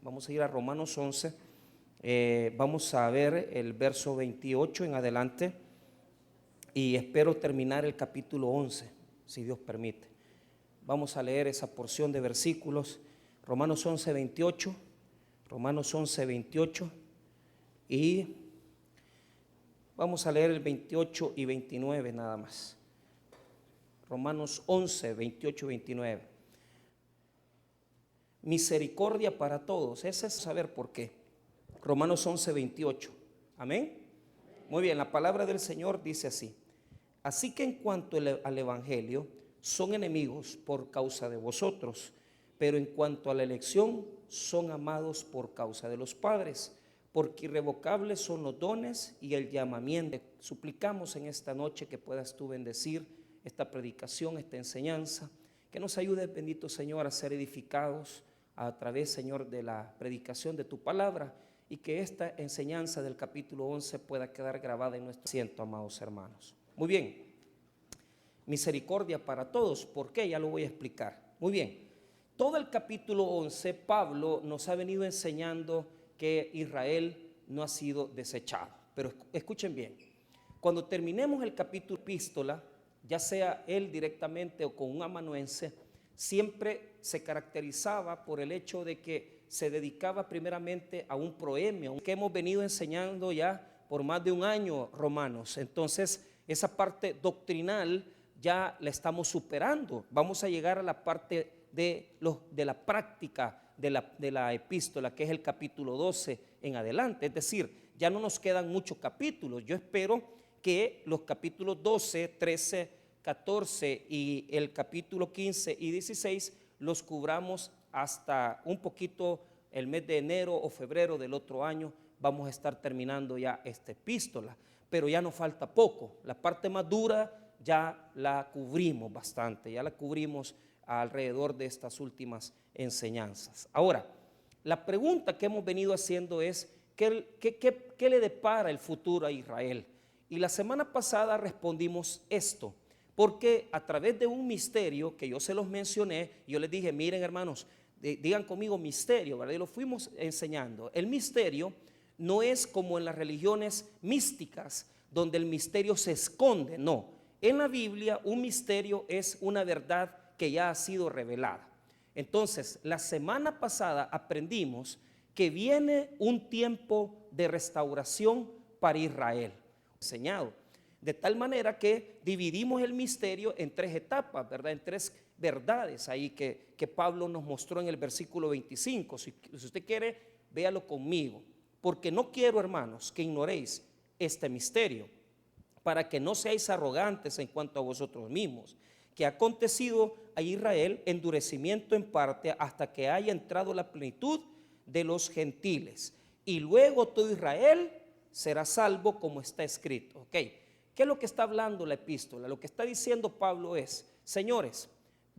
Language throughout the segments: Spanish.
Vamos a ir a Romanos 11. Vamos a ver el verso 28 en adelante y espero terminar el capítulo 11, si Dios permite. Vamos a leer esa porción de versículos, Romanos 11, 28, Romanos 11, 28 y vamos a leer el 28 y 29 nada más. Romanos 11, 28 y 29. Misericordia para todos, ese es saber por qué. Romanos 11, 28. Amén. Muy bien, la palabra del Señor dice así: así que en cuanto al evangelio, son enemigos por causa de vosotros, pero en cuanto a la elección, son amados por causa de los padres, porque irrevocables son los dones y el llamamiento. Suplicamos en esta noche que puedas tú bendecir esta predicación, esta enseñanza, que nos ayude, bendito Señor, a ser edificados a través, Señor, de la predicación de tu palabra, y que esta enseñanza del capítulo 11 pueda quedar grabada en nuestro asiento, amados hermanos. Muy bien, misericordia para todos. ¿Por qué? Ya lo voy a explicar. Muy bien, todo el capítulo 11 Pablo nos ha venido enseñando que Israel no ha sido desechado. Pero escuchen bien, cuando terminemos el capítulo epístola, ya sea él directamente o con un amanuense, siempre se caracterizaba por el hecho de que se dedicaba primeramente a un proemio, que hemos venido enseñando ya por más de un año, Romanos. Entonces, esa parte doctrinal ya la estamos superando. Vamos a llegar a la parte de la práctica de la epístola, que es el capítulo 12 en adelante. Es decir, ya no nos quedan muchos capítulos. Yo espero que los capítulos 12, 13, 14 y el capítulo 15 y 16 los cubramos hasta un poquito el mes de enero o febrero del otro año. Vamos a estar terminando ya esta epístola, pero ya nos falta poco. La parte más dura ya la cubrimos bastante, ya la cubrimos alrededor de estas últimas enseñanzas. Ahora, la pregunta que hemos venido haciendo es, ¿qué le depara el futuro a Israel? Y la semana pasada respondimos esto, porque a través de un misterio que yo se los mencioné, yo les dije, miren hermanos, digan conmigo misterio, ¿verdad? Y lo fuimos enseñando. El misterio no es como en las religiones místicas, donde el misterio se esconde, no. En la Biblia un misterio es una verdad que ya ha sido revelada. Entonces, la semana pasada aprendimos que viene un tiempo de restauración para Israel, enseñado. De tal manera que dividimos el misterio en tres etapas, ¿verdad? En tres verdades ahí que Pablo nos mostró en el versículo 25. Si usted quiere, véalo conmigo. Porque no quiero, hermanos, que ignoréis este misterio, para que no seáis arrogantes en cuanto a vosotros mismos, que ha acontecido a Israel endurecimiento en parte hasta que haya entrado la plenitud de los gentiles. Y luego todo Israel será salvo, como está escrito. ¿Ok? ¿Qué es lo que está hablando la epístola? Lo que está diciendo Pablo es, señores,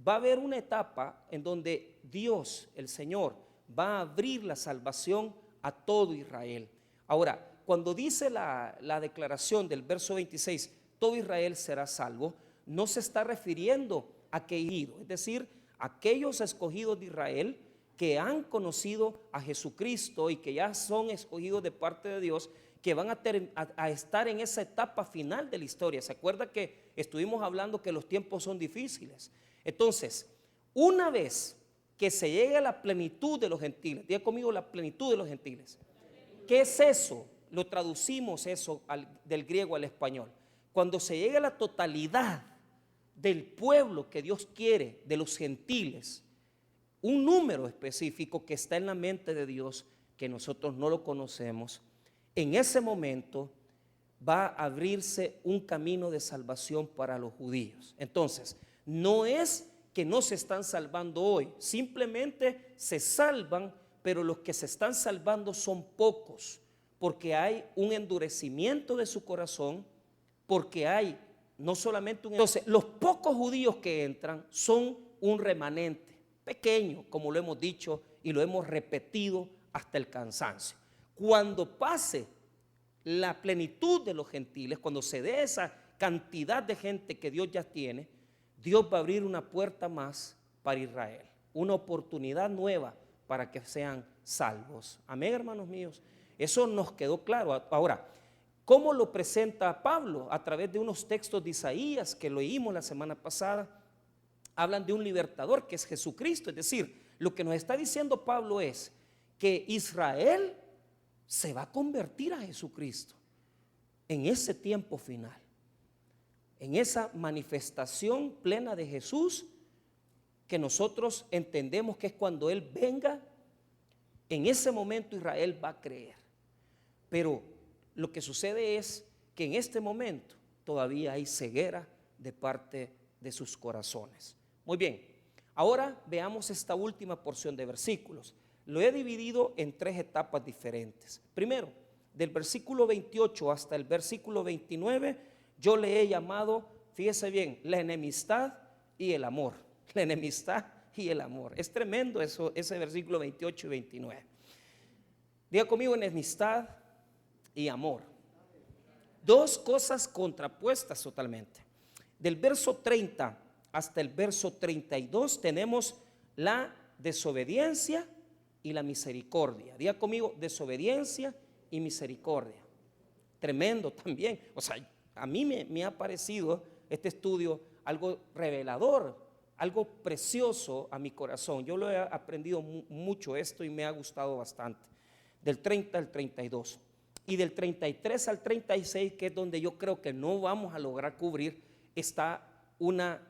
va a haber una etapa en donde Dios, el Señor, va a abrir la salvación a todo Israel. Ahora, cuando dice la declaración del verso 26, todo Israel será salvo, no se está refiriendo a que es decir, aquellos escogidos de Israel que han conocido a Jesucristo y que ya son escogidos de parte de Dios, que van a estar en esa etapa final de la historia. ¿Se acuerda que estuvimos hablando que los tiempos son difíciles? Entonces, una vez que se llegue a la plenitud de los gentiles, diga conmigo la plenitud de los gentiles. ¿Qué es eso? Lo traducimos eso del griego al español. Cuando se llegue a la totalidad del pueblo que Dios quiere, de los gentiles, un número específico que está en la mente de Dios, que nosotros no lo conocemos, en ese momento va a abrirse un camino de salvación para los judíos. Entonces, no es que no se están salvando hoy, simplemente se salvan, pero los que se están salvando son pocos, porque hay un endurecimiento de su corazón, porque hay no solamente un... Entonces, los pocos judíos que entran son un remanente pequeño, como lo hemos dicho y lo hemos repetido hasta el cansancio. Cuando pase la plenitud de los gentiles, cuando se dé esa cantidad de gente que Dios ya tiene, Dios va a abrir una puerta más para Israel, una oportunidad nueva para que sean salvos. Amén, hermanos míos. Eso nos quedó claro. Ahora, ¿cómo lo presenta Pablo? A través de unos textos de Isaías que leímos la semana pasada. Hablan de un libertador que es Jesucristo. Es decir, lo que nos está diciendo Pablo es que Israel se va a convertir a Jesucristo en ese tiempo final, en esa manifestación plena de Jesús, que nosotros entendemos que es cuando Él venga. En ese momento Israel va a creer. Pero lo que sucede es que en este momento todavía hay ceguera de parte de sus corazones. Muy bien, ahora veamos esta última porción de versículos. Lo he dividido en 3 etapas diferentes. Primero, del versículo 28 hasta el versículo 29, yo le he llamado, fíjese bien, la enemistad y el amor. La enemistad y el amor. Es tremendo eso, ese versículo 28 y 29. Diga conmigo, enemistad y amor. 2 cosas contrapuestas totalmente. Del verso 30 hasta el verso 32 tenemos la desobediencia y la misericordia. Diga conmigo, desobediencia y misericordia. Tremendo también. O sea, a mí me ha parecido este estudio algo revelador, algo precioso a mi corazón. Yo lo he aprendido mucho esto y me ha gustado bastante. Del 30 al 32. Y del 33 al 36, que es donde yo creo que no vamos a lograr cubrir, está una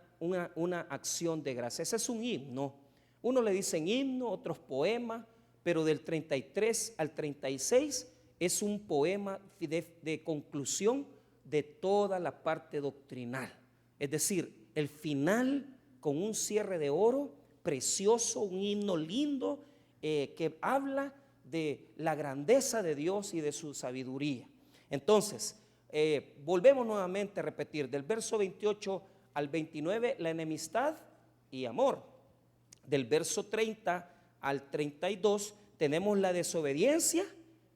acción de gracia. Ese es un himno. Uno le dicen himno, otros poemas, pero del 33 al 36 es un poema de conclusión de toda la parte doctrinal. Es decir, el final con un cierre de oro precioso, un himno lindo que habla de la grandeza de Dios y de su sabiduría. Entonces, volvemos nuevamente a repetir, del verso 28 al 29, la enemistad y amor. Del verso 30 al 32 tenemos la desobediencia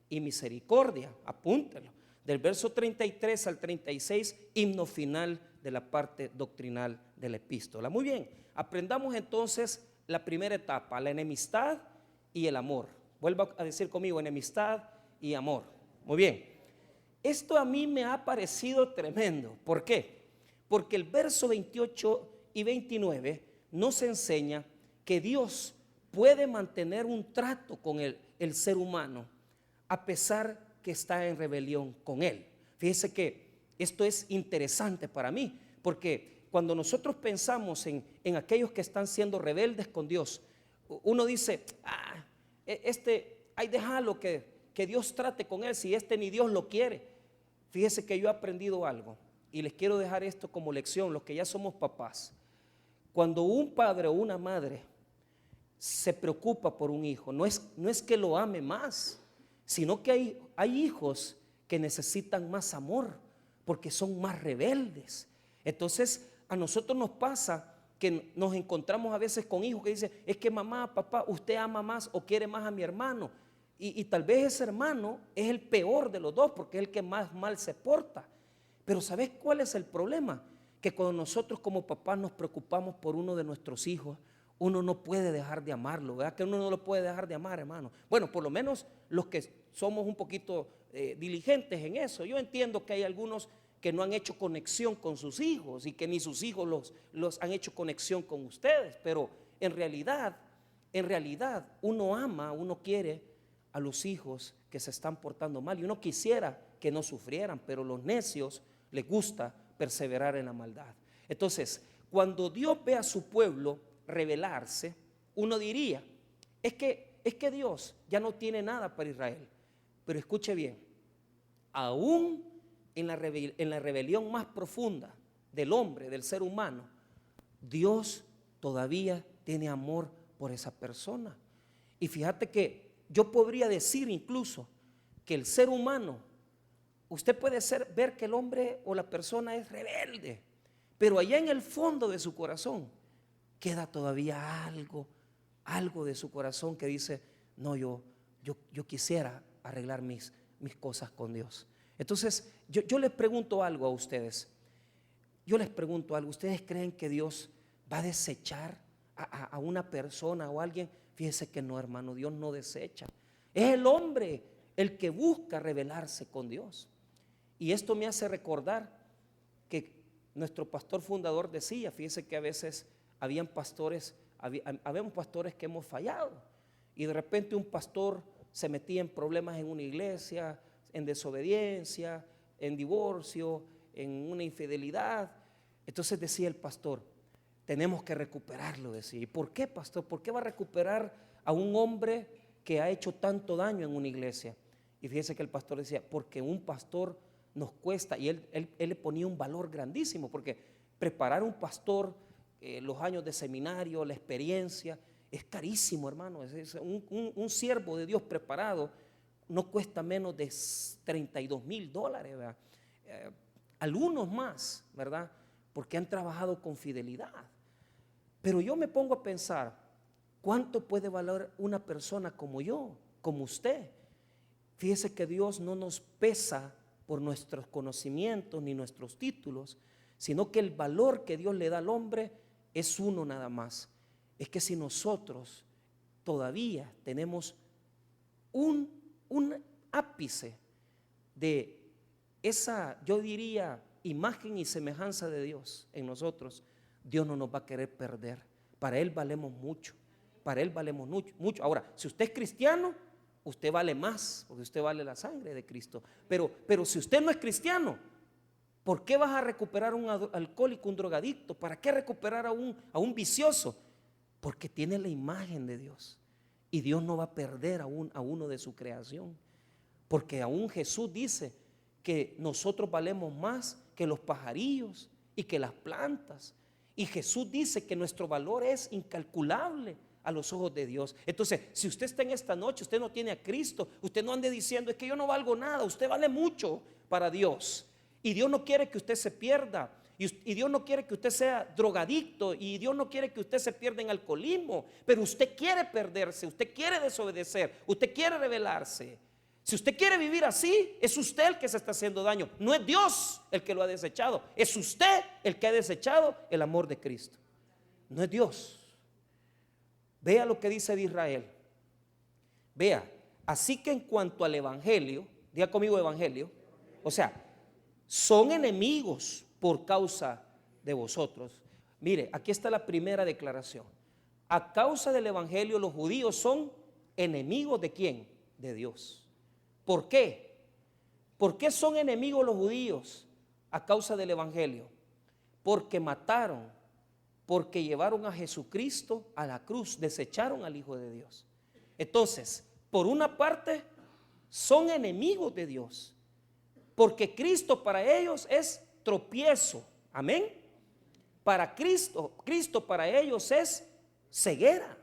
y misericordia, apúntelo. Del verso 33 al 36, himno final de la parte doctrinal de la epístola. Muy bien, aprendamos entonces la primera etapa, la enemistad y el amor. Vuelva a decir conmigo, enemistad y amor. Muy bien, esto a mí me ha parecido tremendo. ¿Por qué? Porque el verso 28 y 29 nos enseña que Dios puede mantener un trato con el ser humano a pesar que está en rebelión con Él. Fíjese que esto es interesante para mí, porque cuando nosotros pensamos en aquellos que están siendo rebeldes con Dios, uno dice, ay, déjalo que Dios trate con él, si ni Dios lo quiere. Fíjese que yo he aprendido algo y les quiero dejar esto como lección, los que ya somos papás. Cuando un padre o una madre se preocupa por un hijo, no es que lo ame más, sino que hay hijos que necesitan más amor porque son más rebeldes. Entonces a nosotros nos pasa que nos encontramos a veces con hijos que dicen, es que mamá, papá, usted ama más o quiere más a mi hermano, y tal vez ese hermano es el peor de los dos porque es el que más mal se porta. Pero ¿sabes cuál es el problema? Que cuando nosotros como papás nos preocupamos por uno de nuestros hijos, uno no puede dejar de amarlo, ¿verdad? Que uno no lo puede dejar de amar, hermano. Bueno, por lo menos los que somos un poquito diligentes en eso. Yo entiendo que hay algunos que no han hecho conexión con sus hijos y que ni sus hijos los han hecho conexión con ustedes, pero en realidad uno ama, uno quiere a los hijos que se están portando mal y uno quisiera que no sufrieran, pero los necios les gusta perseverar en la maldad. Entonces, cuando Dios ve a su pueblo rebelarse, uno diría, es que Dios ya no tiene nada para Israel. Pero escuche bien, aún en la rebelión más profunda del hombre, del ser humano, Dios todavía tiene amor por esa persona. Y fíjate que yo podría decir incluso que el ser humano, usted puede ver que el hombre o la persona es rebelde, pero allá en el fondo de su corazón queda todavía algo de su corazón que dice, no, yo quisiera arreglar mis cosas con Dios. Entonces yo les pregunto algo a ustedes. ¿Ustedes creen que Dios va a desechar a una persona o a alguien Fíjese que no, hermano, Dios no desecha. Es el hombre el que busca revelarse con Dios. Y esto me hace recordar que nuestro pastor fundador decía, fíjese que a veces habíamos pastores que hemos fallado, y de repente un pastor se metía en problemas en una iglesia, en desobediencia, en divorcio, en una infidelidad. Entonces decía el pastor, tenemos que recuperarlo, decía. ¿Y por qué, pastor? ¿Por qué va a recuperar a un hombre que ha hecho tanto daño en una iglesia? Y fíjese que el pastor decía, porque un pastor nos cuesta, y él le ponía un valor grandísimo, porque preparar un pastor, los años de seminario, la experiencia, es carísimo, hermano. Un siervo de Dios preparado no cuesta menos de $32,000, ¿verdad? Algunos más, ¿verdad? Porque han trabajado con fidelidad. Pero yo me pongo a pensar, ¿cuánto puede valer una persona como yo, como usted? Fíjese que Dios no nos pesa por nuestros conocimientos ni nuestros títulos, sino que el valor que Dios le da al hombre es uno nada más. Es que si nosotros todavía tenemos un ápice de esa, yo diría, imagen y semejanza de Dios en nosotros, Dios no nos va a querer perder. Para Él valemos mucho, para Él valemos mucho. Ahora, si usted es cristiano, usted vale más, porque usted vale la sangre de Cristo. Pero si usted no es cristiano, ¿por qué vas a recuperar a un alcohólico, un drogadicto? ¿Para qué recuperar a un vicioso? Porque tiene la imagen de Dios, y Dios no va a perder a uno de su creación, porque aún Jesús dice que nosotros valemos más que los pajarillos y que las plantas, y Jesús dice que nuestro valor es incalculable a los ojos de Dios. Entonces, si usted está en esta noche, usted no tiene a Cristo, usted no ande diciendo, es que yo no valgo nada. Usted vale mucho para Dios, y Dios no quiere que usted se pierda, y Dios no quiere que usted sea drogadicto, y Dios no quiere que usted se pierda en alcoholismo. Pero usted quiere perderse, usted quiere desobedecer, usted quiere rebelarse. Si usted quiere vivir así, es usted el que se está haciendo daño. No es Dios el que lo ha desechado, es usted el que ha desechado el amor de Cristo. No es Dios. Vea lo que dice de Israel. Vea, así que en cuanto al evangelio, diga conmigo evangelio, o sea, son enemigos por causa de vosotros. Mire, aquí está la primera declaración. A causa del evangelio, los judíos son enemigos ¿de quién? De Dios. ¿Por qué? ¿Por qué son enemigos los judíos a causa del evangelio? Porque mataron, porque llevaron a Jesucristo a la cruz, desecharon al Hijo de Dios. Entonces, por una parte, son enemigos de Dios, porque Cristo para ellos es tropiezo, amén. Para Cristo para ellos es ceguera.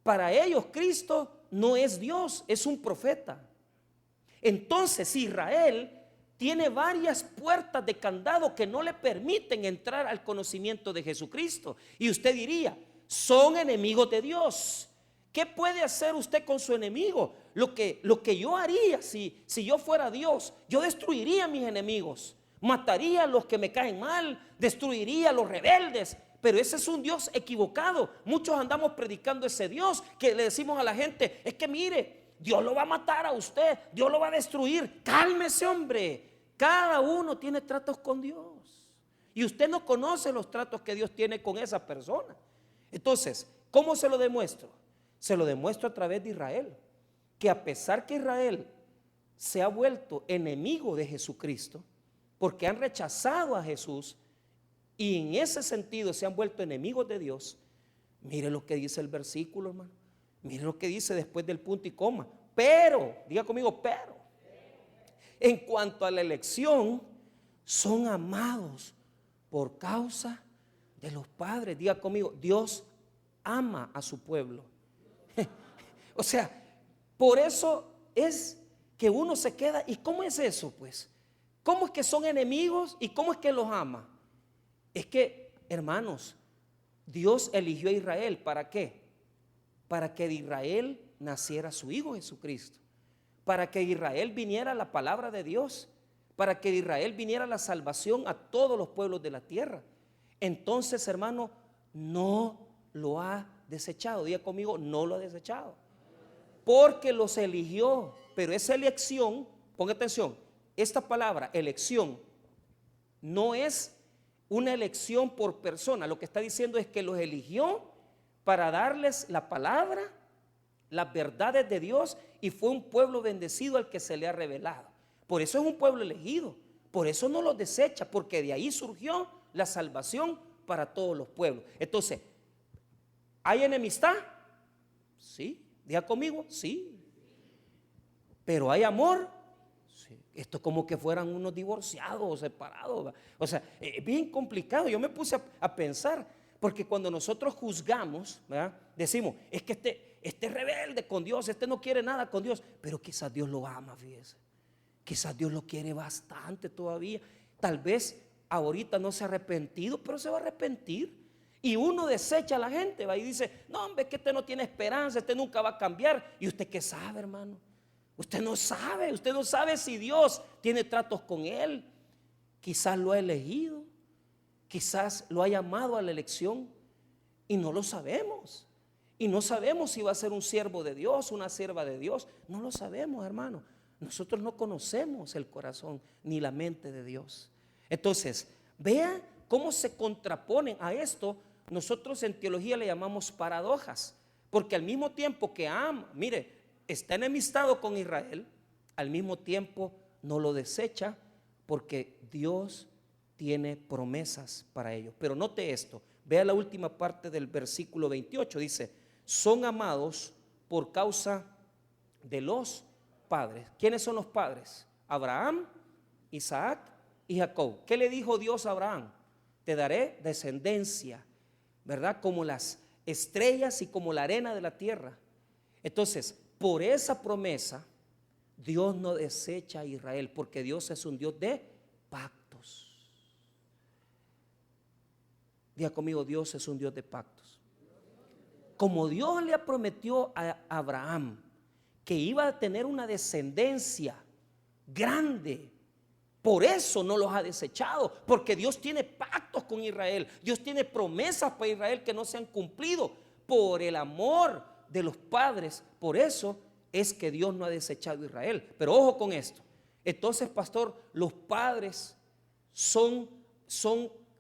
Para ellos Cristo no es Dios, es un profeta. Entonces Israel tiene varias puertas de candado que no le permiten entrar al conocimiento de Jesucristo. Y usted diría, son enemigos de Dios. ¿Qué puede hacer usted con su enemigo? Lo que yo haría si yo fuera Dios, yo destruiría a mis enemigos, mataría a los que me caen mal, destruiría a los rebeldes. Pero ese es un Dios equivocado. Muchos andamos predicando ese Dios que le decimos a la gente, es que mire, Dios lo va a matar a usted, Dios lo va a destruir. Cálmese, hombre. Cada uno tiene tratos con Dios, y usted no conoce los tratos que Dios tiene con esa persona. Entonces, ¿cómo se lo demuestro? Se lo demuestro a través de Israel, que a pesar que Israel se ha vuelto enemigo de Jesucristo, porque han rechazado a Jesús, y en ese sentido se han vuelto enemigos de Dios. Mire lo que dice el versículo, hermano. Mire lo que dice después del punto y coma. Pero, diga conmigo, pero en cuanto a la elección, son amados por causa de los padres. Diga conmigo, Dios ama a su pueblo. O sea, por eso es que uno se queda. ¿Y cómo es eso, pues? ¿Cómo es que son enemigos y cómo es que los ama? Es que, hermanos, Dios eligió a Israel. ¿Para qué? Para que de Israel naciera su Hijo Jesucristo, para que de Israel viniera la palabra de Dios, para que de Israel viniera la salvación a todos los pueblos de la tierra. Entonces, hermano, no lo ha desechado. Diga conmigo, no lo ha desechado. Porque los eligió. Pero esa elección, ponga atención, esta palabra, elección, no es una elección por persona. Lo que está diciendo es que los eligió para darles la palabra, las verdades de Dios, y fue un pueblo bendecido al que se le ha revelado. Por eso es un pueblo elegido. Por eso no los desecha, porque de ahí surgió la salvación para todos los pueblos. Entonces, ¿hay enemistad? Sí. Diga conmigo, sí. Pero ¿hay amor? Sí. Esto es como que fueran unos divorciados o separados. O sea, es bien complicado. Yo me puse a pensar, porque cuando nosotros juzgamos, ¿verdad? Decimos, es que este es rebelde con Dios, este no quiere nada con Dios, pero quizás Dios lo ama, fíjese. Quizás Dios lo quiere bastante todavía. Tal vez ahorita no se ha arrepentido, pero se va a arrepentir. Y uno desecha a la gente, va y dice, no hombre, que este no tiene esperanza, este nunca va a cambiar. ¿Y usted qué sabe, hermano? Usted no sabe si Dios tiene tratos con él. Quizás lo ha elegido, quizás lo ha llamado a la elección y no lo sabemos. Y no sabemos si va a ser un siervo de Dios, una sierva de Dios. No lo sabemos, hermano. Nosotros no conocemos el corazón ni la mente de Dios. Entonces, vea cómo se contraponen a esto. Nosotros en teología le llamamos paradojas, porque al mismo tiempo que mire, está enemistado con Israel, al mismo tiempo no lo desecha, porque Dios tiene promesas para ellos. Pero note esto, vea la última parte del versículo 28, dice, son amados por causa de los padres. ¿Quiénes son los padres? Abraham, Isaac y Jacob. ¿Qué le dijo Dios a Abraham? Te daré descendencia, ¿verdad? Como las estrellas y como la arena de la tierra. Entonces, por esa promesa, Dios no desecha a Israel, porque Dios es un Dios de pactos. Diga conmigo, Dios es un Dios de pactos. Como Dios le prometió a Abraham que iba a tener una descendencia grande, por eso no los ha desechado, porque Dios tiene pactos con Israel, Dios tiene promesas para Israel que no se han cumplido por el amor de los padres. Por eso es que Dios no ha desechado a Israel. Pero ojo con esto. Entonces, pastor, los padres son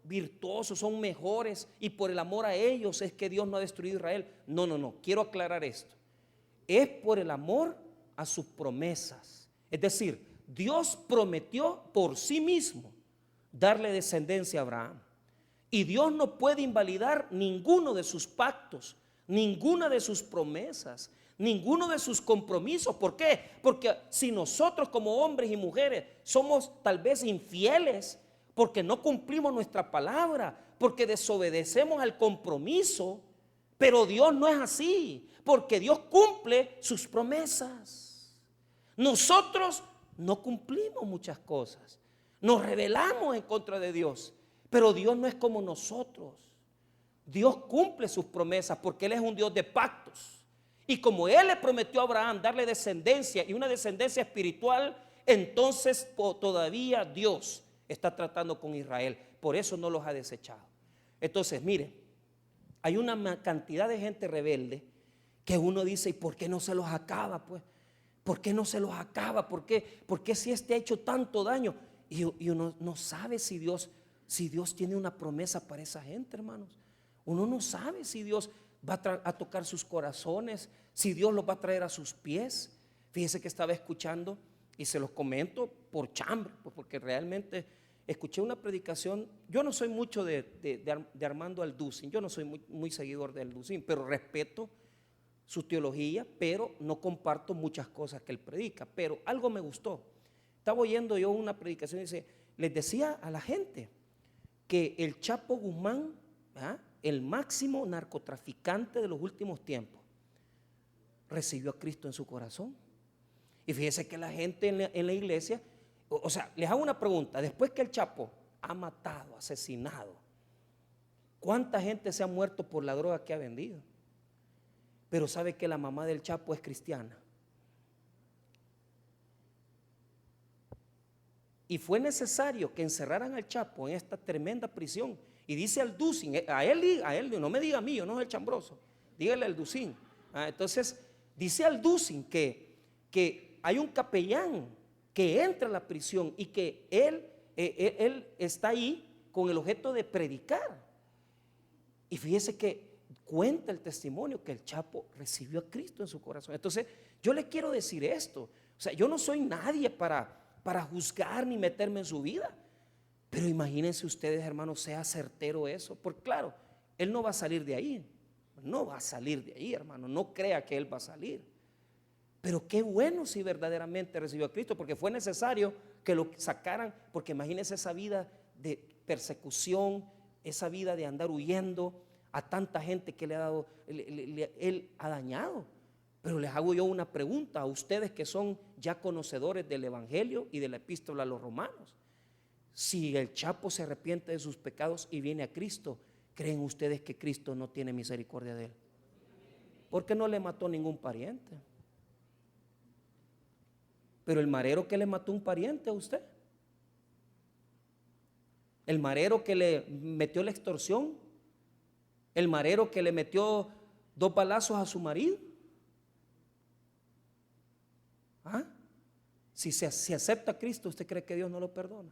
virtuosos, son mejores, y por el amor a ellos es que Dios no ha destruido a Israel. No, quiero aclarar esto. Es por el amor a sus promesas. Es decir, Dios prometió por sí mismo darle descendencia a Abraham. Y Dios no puede invalidar ninguno de sus pactos, ninguna de sus promesas, ninguno de sus compromisos. ¿Por qué? Porque si nosotros como hombres y mujeres somos tal vez infieles, porque no cumplimos nuestra palabra, porque desobedecemos al compromiso, pero Dios no es así, porque Dios cumple sus promesas. Nosotros no cumplimos muchas cosas, nos rebelamos en contra de Dios, pero Dios no es como nosotros. Dios cumple sus promesas porque Él es un Dios de pactos. Y como Él le prometió a Abraham darle descendencia, y una descendencia espiritual, entonces todavía Dios está tratando con Israel. Por eso no los ha desechado. Entonces, mire, hay una cantidad de gente rebelde que uno dice, ¿y por qué no se los acaba? Pues, ¿por qué no se los acaba? ¿Por qué si este ha hecho tanto daño? Y uno no sabe si Dios tiene una promesa para esa gente, hermanos. Uno no sabe si Dios va a tocar sus corazones, si Dios los va a traer a sus pies. Fíjese que estaba escuchando, y se los comento por chambre, porque realmente escuché una predicación. Yo no soy mucho de Armando Alducin, yo no soy muy seguidor de Alducin, pero respeto su teología, pero no comparto muchas cosas que él predica. Pero algo me gustó. Estaba oyendo yo una predicación y les decía a la gente que el Chapo Guzmán, el máximo narcotraficante de los últimos tiempos, recibió a Cristo en su corazón. Y fíjese que la gente en la iglesia, o sea, les hago una pregunta: después que el Chapo ha matado, asesinado, ¿cuánta gente se ha muerto por la droga que ha vendido? Pero sabe que la mamá del Chapo es cristiana. Y fue necesario que encerraran al Chapo en esta tremenda prisión. Y dice Alducin, a él no me diga a mí, yo no soy el chambroso. dígale al Ducín. Entonces, dice al Ducín que hay un capellán que entra a la prisión y que él está ahí con el objeto de predicar. Y fíjese que cuenta el testimonio que el Chapo recibió a Cristo en su corazón. Entonces, yo le quiero decir esto. O sea, yo no soy nadie para juzgar ni meterme en su vida. Pero imagínense ustedes, hermanos, sea certero eso. Porque claro, él no va a salir de ahí. No va a salir de ahí, hermano. No crea que él va a salir. Pero qué bueno si verdaderamente recibió a Cristo, porque fue necesario que lo sacaran. Porque imagínense esa vida de persecución, esa vida de andar huyendo a tanta gente que le ha dado, él ha dañado. Pero les hago yo una pregunta a ustedes que son ya conocedores del Evangelio y de la epístola a los romanos. Si el Chapo se arrepiente de sus pecados y viene a Cristo, ¿creen ustedes que Cristo no tiene misericordia de él? Porque no le mató ningún pariente. Pero el marero que le mató un pariente a usted, el marero que le metió la extorsión, el marero que le metió 2 balazos a su marido. Si acepta a Cristo, ¿usted cree que Dios no lo perdona?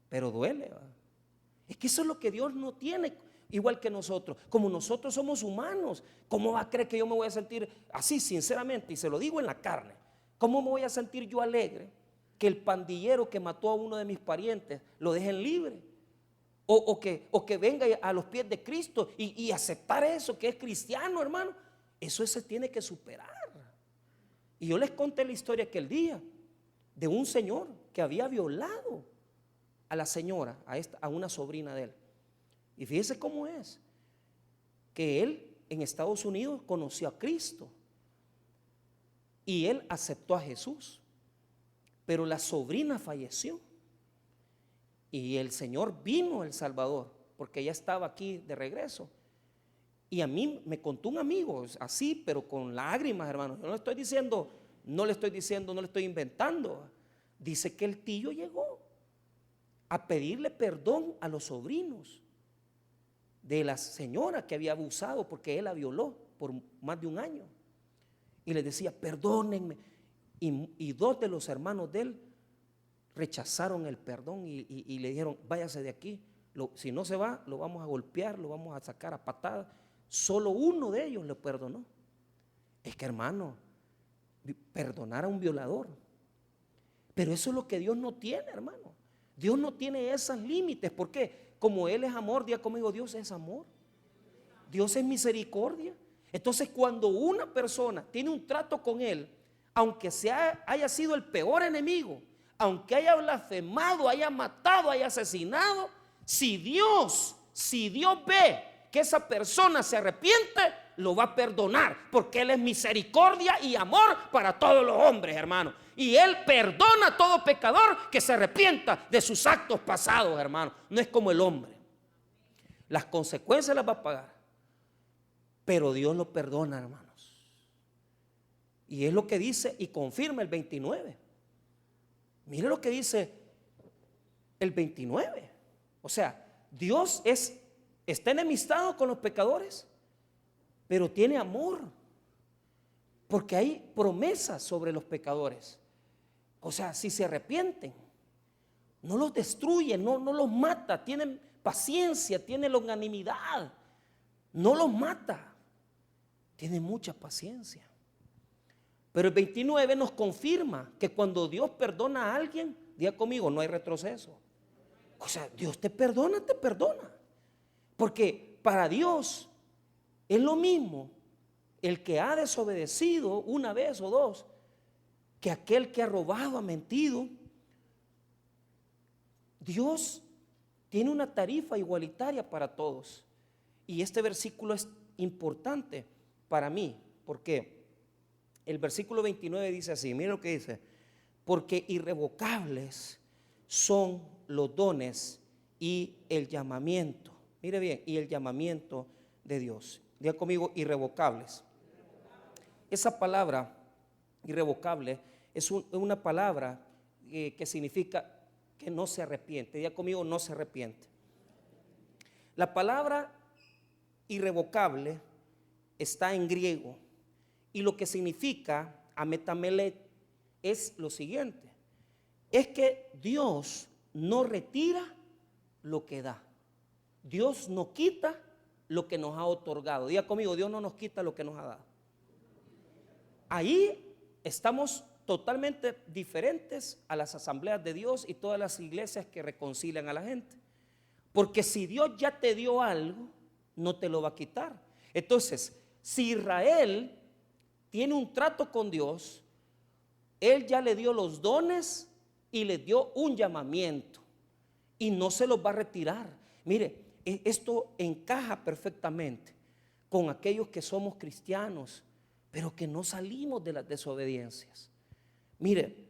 Pero duele, ¿verdad? Es que eso es lo que Dios no tiene, igual que nosotros. Como nosotros somos humanos, ¿cómo va a creer que yo me voy a sentir así, sinceramente? Y se lo digo en la carne. ¿Cómo me voy a sentir yo alegre que el pandillero que mató a uno de mis parientes lo dejen libre? O que venga a los pies de Cristo y aceptar eso, que es cristiano, hermano. Eso se tiene que superar. Y yo les conté la historia aquel día de un señor que había violado a la señora, a una sobrina de él. Y fíjese cómo es, que él en Estados Unidos conoció a Cristo y él aceptó a Jesús, pero la sobrina falleció y el Señor vino a El Salvador porque ella estaba aquí de regreso. Y a mí me contó un amigo así, pero con lágrimas, hermano. Yo no le estoy diciendo, no le estoy inventando. Dice que el tío llegó a pedirle perdón a los sobrinos de la señora que había abusado porque él la violó por más de 1 año. Y le decía, perdónenme. Y 2 de los hermanos de él rechazaron el perdón y le dijeron, váyase de aquí. Si no se va, lo vamos a golpear, lo vamos a sacar a patadas. Solo 1 de ellos le perdonó. Es que, hermano, perdonar a un violador. Pero eso es lo que Dios no tiene, hermano. Dios no tiene esos límites. ¿Por qué? Como Él es amor, diga conmigo, Dios es amor. Dios es misericordia. Entonces, cuando una persona tiene un trato con Él, aunque haya sido el peor enemigo, aunque haya blasfemado, haya matado, haya asesinado, si Dios ve que esa persona se arrepiente, lo va a perdonar, porque Él es misericordia y amor para todos los hombres, hermano. Y Él perdona a todo pecador que se arrepienta de sus actos pasados, hermano. No es como el hombre. Las consecuencias las va a pagar, pero Dios lo perdona, hermanos. Y es lo que dice y confirma el 29. Mire lo que dice el 29. O sea, Dios está enemistado con los pecadores, pero tiene amor, porque hay promesas sobre los pecadores. O sea, si se arrepienten, no los destruye, no los mata, tienen paciencia, tiene longanimidad, no los mata, tiene mucha paciencia. Pero el 29 nos confirma que cuando Dios perdona a alguien, diga conmigo, no hay retroceso. O sea, Dios te perdona. Porque para Dios es lo mismo el que ha desobedecido 1 vez o 2 que aquel que ha robado, ha mentido. Dios tiene una tarifa igualitaria para todos. Y este versículo es importante para mí, porque el versículo 29 dice así, mira lo que dice, porque irrevocables son los dones y el llamamiento. Mire bien, y el llamamiento de Dios. Diga conmigo, irrevocables. Esa palabra, irrevocable, es una palabra que significa que no se arrepiente. Diga conmigo, no se arrepiente. La palabra irrevocable está en griego y lo que significa ametamelet es lo siguiente: es que Dios no retira lo que da, Dios no quita lo que nos ha otorgado. Diga conmigo, Dios no nos quita lo que nos ha dado. Ahí estamos totalmente diferentes a las asambleas de Dios y todas las iglesias que reconcilian a la gente, porque si Dios ya te dio algo, no te lo va a quitar. Entonces, si Israel tiene un trato con Dios, Él ya le dio los dones y le dio un llamamiento y no se los va a retirar. Mire, esto encaja perfectamente con aquellos que somos cristianos, pero que no salimos de las desobediencias. Mire,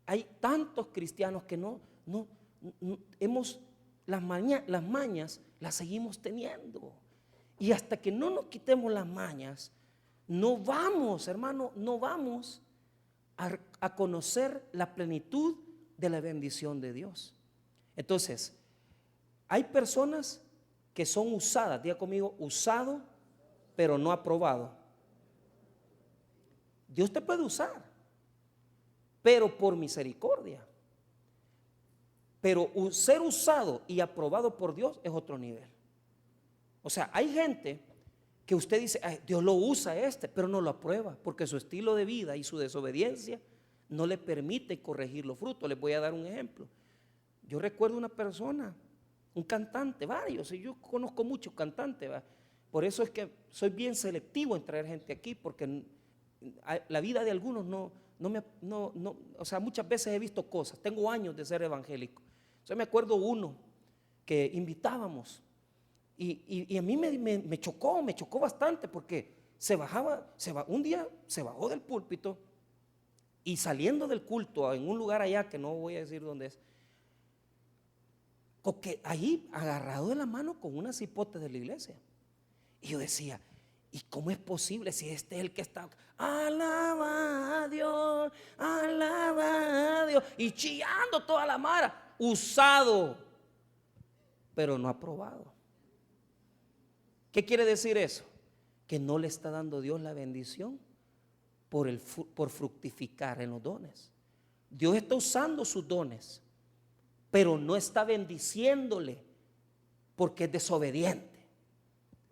hay tantos cristianos que no hemos las mañas las seguimos teniendo, y hasta que no nos quitemos las mañas, no vamos, hermano, no vamos a conocer la plenitud de la bendición de Dios. Entonces, hay personas que son usadas, diga conmigo, usado, pero no aprobado. Dios te puede usar, pero por misericordia. Pero ser usado y aprobado por Dios es otro nivel. O sea, hay gente que usted dice, ay, Dios lo usa pero no lo aprueba, porque su estilo de vida y su desobediencia no le permite corregir los frutos. Les voy a dar un ejemplo. Yo recuerdo una persona, un cantante, varios, y yo conozco muchos cantantes, ¿va? Por eso es que soy bien selectivo en traer gente aquí, porque la vida de algunos o sea, muchas veces he visto cosas. Tengo años de ser evangélico. Yo me acuerdo uno que invitábamos y a mí me chocó bastante, porque un día se bajó del púlpito y saliendo del culto en un lugar allá que no voy a decir dónde es, porque ahí agarrado de la mano con una cipote de la iglesia. Y yo decía, ¿y cómo es posible si este es el que está? Alaba a Dios, alaba a Dios, y chillando toda la mara, usado, pero no aprobado. ¿Qué quiere decir eso? Que no le está dando Dios la bendición por fructificar en los dones. Dios está usando sus dones, pero no está bendiciéndole porque es desobediente,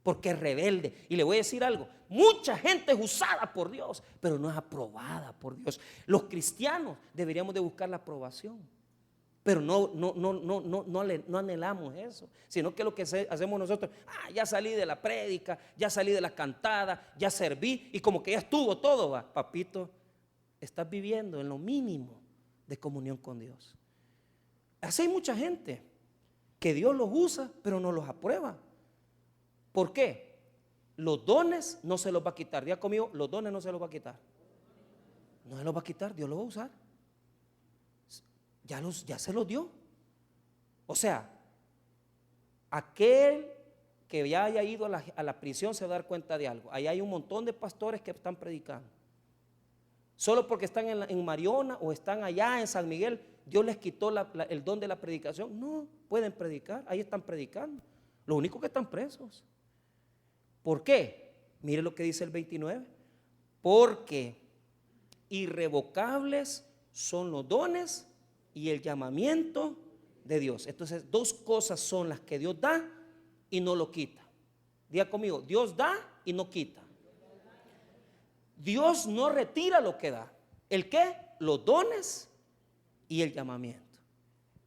porque es rebelde. Y le voy a decir algo: mucha gente es usada por Dios, pero no es aprobada por Dios. Los cristianos deberíamos de buscar la aprobación, pero no anhelamos eso, sino que lo que hacemos nosotros, ya salí de la prédica, ya salí de la cantada, ya serví y como que ya estuvo todo, va. Papito, estás viviendo en lo mínimo de comunión con Dios. Así hay mucha gente que Dios los usa, pero no los aprueba. ¿Por qué? Los dones no se los va a quitar. Diga conmigo, los dones no se los va a quitar. No se los va a quitar, Dios los va a usar. Ya se los dio. O sea, aquel que ya haya ido a la prisión se va a dar cuenta de algo. Ahí hay un montón de pastores que están predicando. Solo porque están en Mariona o están allá en San Miguel, Dios les quitó el don de la predicación. No, pueden predicar, ahí están predicando. Lo único que están presos. ¿Por qué? Mire lo que dice el 29. Porque irrevocables son los dones y el llamamiento de Dios. Entonces, dos cosas son las que Dios da y no lo quita. Diga conmigo, Dios da y no quita. Dios no retira lo que da. ¿El qué? Los dones y el llamamiento.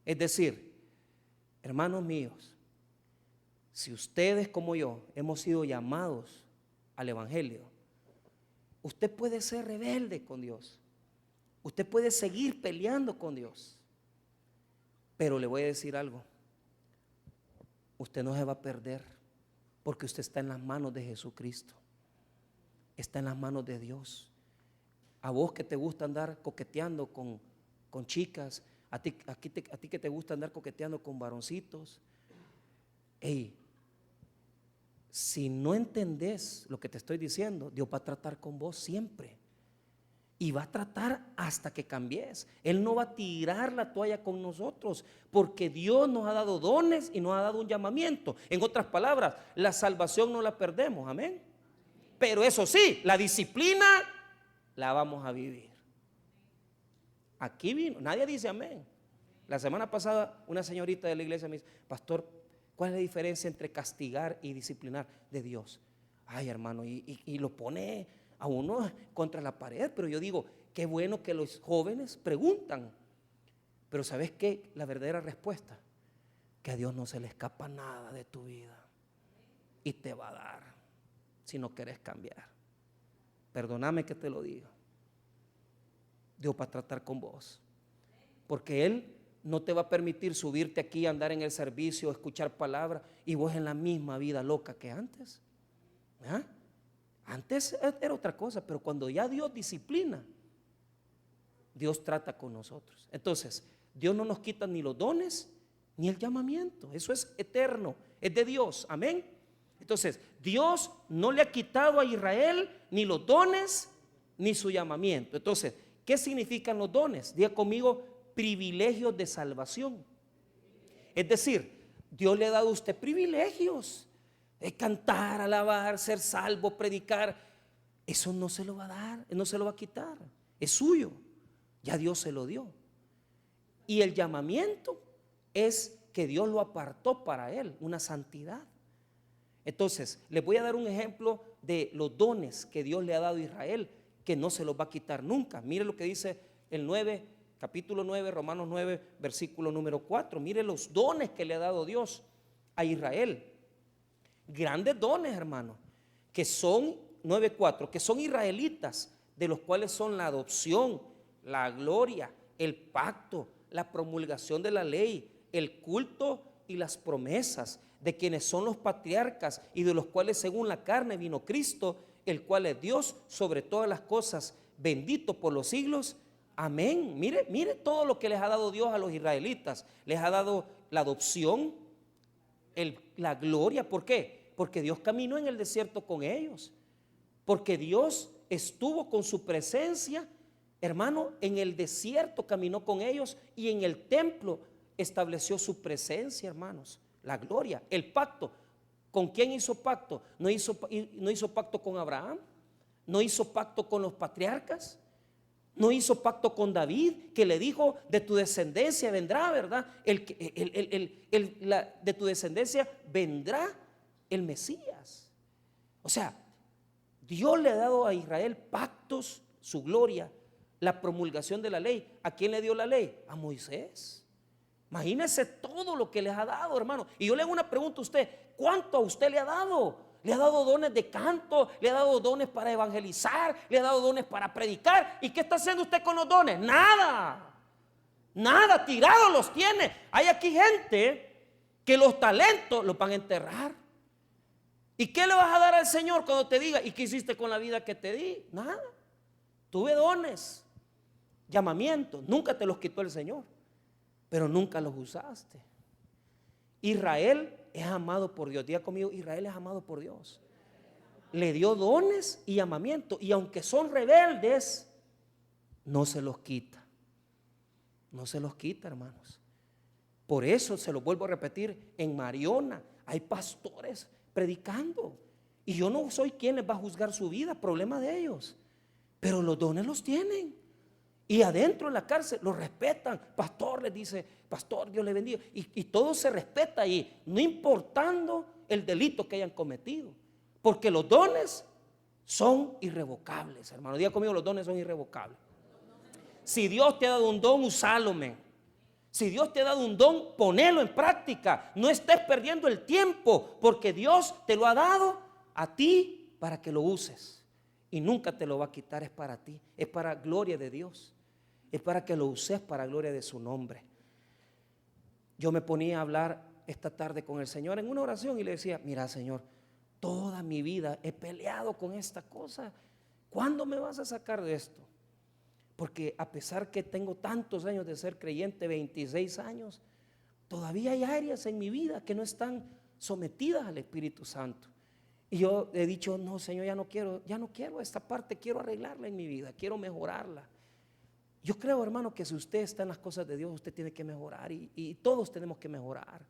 Es decir, hermanos míos, si ustedes como yo hemos sido llamados al evangelio, usted puede ser rebelde con Dios. Usted puede seguir peleando con Dios. Pero le voy a decir algo: usted no se va a perder, porque usted está en las manos de Jesucristo. Está en las manos de Dios. A vos que te gusta andar coqueteando con chicas, a ti que te gusta andar coqueteando con varoncitos, si no entendés lo que te estoy diciendo, Dios va a tratar con vos siempre. y va a tratar hasta que cambies. Él no va a tirar la toalla con nosotros, porque Dios nos ha dado dones y nos ha dado un llamamiento. En otras palabras, la salvación no la perdemos, amén. Pero eso sí, la disciplina la vamos a vivir. Aquí vino, nadie dice amén. La semana pasada una señorita de la iglesia me dice: pastor, ¿cuál es la diferencia entre castigar y disciplinar de Dios? Ay, hermano, y lo pone a uno contra la pared. Pero yo digo, qué bueno que los jóvenes preguntan. Pero ¿sabes qué? La verdadera respuesta, que a Dios no se le escapa nada de tu vida y te va a dar si no quieres cambiar. Perdóname que te lo diga. Dios va a tratar con vos, porque Él no te va a permitir subirte aquí, andar en el servicio, escuchar palabras y vos en la misma vida loca que antes. ¿Ah? Antes era otra cosa, pero cuando ya Dios disciplina, Dios trata con nosotros. Entonces, Dios no nos quita ni los dones ni el llamamiento. Eso es eterno, es de Dios, amén. Entonces, Dios no le ha quitado a Israel ni los dones ni su llamamiento. Entonces, ¿qué significan los dones? Diga conmigo: privilegios de salvación. Es decir, Dios le ha dado a usted privilegios. Cantar, alabar, ser salvo, predicar. Eso no se lo va a dar, no se lo va a quitar. Es suyo, ya Dios se lo dio. Y el llamamiento es que Dios lo apartó para Él, una santidad. Entonces, les voy a dar un ejemplo de los dones que Dios le ha dado a Israel, que no se los va a quitar nunca. Mire lo que dice el 9, capítulo 9, Romanos 9, versículo número 4. Mire los dones que le ha dado Dios a Israel. Grandes dones, hermano, que son 9:4, que son israelitas, de los cuales son la adopción, la gloria, el pacto, la promulgación de la ley, el culto y las promesas, de quienes son los patriarcas y de los cuales según la carne vino Cristo, el cual es Dios sobre todas las cosas, bendito por los siglos. Amén. Mire todo lo que les ha dado Dios a los israelitas. Les ha dado la adopción, la gloria. ¿Por qué? Porque Dios caminó en el desierto con ellos, porque Dios estuvo con su presencia, hermano, en el desierto caminó con ellos, y en el templo estableció su presencia, hermanos. La gloria, el pacto. ¿Con quién hizo pacto? No hizo pacto con Abraham, no hizo pacto con los patriarcas, no hizo pacto con David, que le dijo: de tu descendencia vendrá, ¿verdad? De tu descendencia vendrá el Mesías. O sea, Dios le ha dado a Israel pactos, su gloria, la promulgación de la ley. ¿A quién le dio la ley? A Moisés. Imagínese todo lo que les ha dado, hermano. Y yo le hago una pregunta a usted: ¿cuánto a usted le ha dado? Le ha dado dones de canto, le ha dado dones para evangelizar, le ha dado dones para predicar. ¿Y qué está haciendo usted con los dones? Nada, nada, tirados los tiene. Hay aquí gente que los talentos los van a enterrar. ¿Y qué le vas a dar al Señor cuando te diga: ¿y qué hiciste con la vida que te di? Nada. Tuve dones, llamamientos, nunca te los quitó el Señor, pero nunca los usaste. Israel es amado por Dios. Diga conmigo: Israel es amado por Dios. Le dio dones y llamamiento, y aunque son rebeldes, no se los quita. No se los quita, hermanos. Por eso se lo vuelvo a repetir: en Mariona hay pastores predicando, y yo no soy quien les va a juzgar su vida, problema de ellos, pero los dones los tienen. Y adentro en la cárcel los respetan. Pastor, les dice: pastor, Dios le bendiga. Y todo se respeta ahí, no importando el delito que hayan cometido, porque los dones son irrevocables, hermano. Diga conmigo: los dones son irrevocables. Si Dios te ha dado un don, usalo, men. Si Dios te ha dado un don, ponelo en práctica. No estés perdiendo el tiempo, porque Dios te lo ha dado a ti para que lo uses. Y nunca te lo va a quitar, es para ti, es para gloria de Dios, es para que lo uses para gloria de su nombre. Yo me ponía a hablar esta tarde con el Señor en una oración y le decía: mira, Señor, toda mi vida he peleado con esta cosa. ¿Cuándo me vas a sacar de esto? Porque a pesar que tengo tantos años de ser creyente, 26 años, todavía hay áreas en mi vida que no están sometidas al Espíritu Santo. Y yo he dicho, no, Señor, ya no quiero esta parte, quiero arreglarla en mi vida, quiero mejorarla. Yo creo, hermano, que si usted está en las cosas de Dios, usted tiene que mejorar y todos tenemos que mejorar.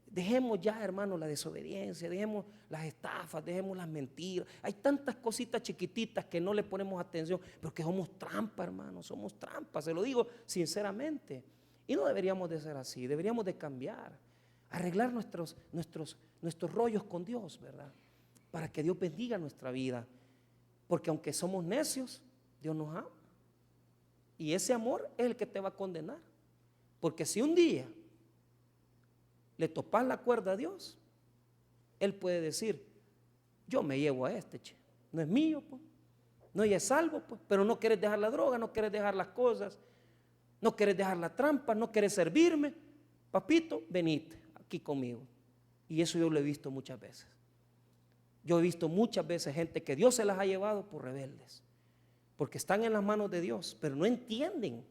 Dejemos ya, hermano, la desobediencia, dejemos las estafas, dejemos las mentiras. Hay tantas cositas chiquititas que no le ponemos atención, pero que somos trampa, hermano, somos trampa, se lo digo sinceramente. Y no deberíamos de ser así, deberíamos de cambiar, arreglar nuestros rollos con Dios, ¿verdad? Para que Dios bendiga nuestra vida. Porque aunque somos necios, Dios nos ama. Y ese amor es el que te va a condenar. Porque si un día le topas la cuerda a Dios, Él puede decir, yo me llevo a este, che, no es mío, pues. No es salvo, pues. Pero no quieres dejar la droga, no quieres dejar las cosas, no quieres dejar la trampa, no quieres servirme. Papito, venite aquí conmigo. Y eso yo lo he visto muchas veces. Yo he visto muchas veces gente que Dios se las ha llevado por rebeldes, porque están en las manos de Dios, pero no entienden.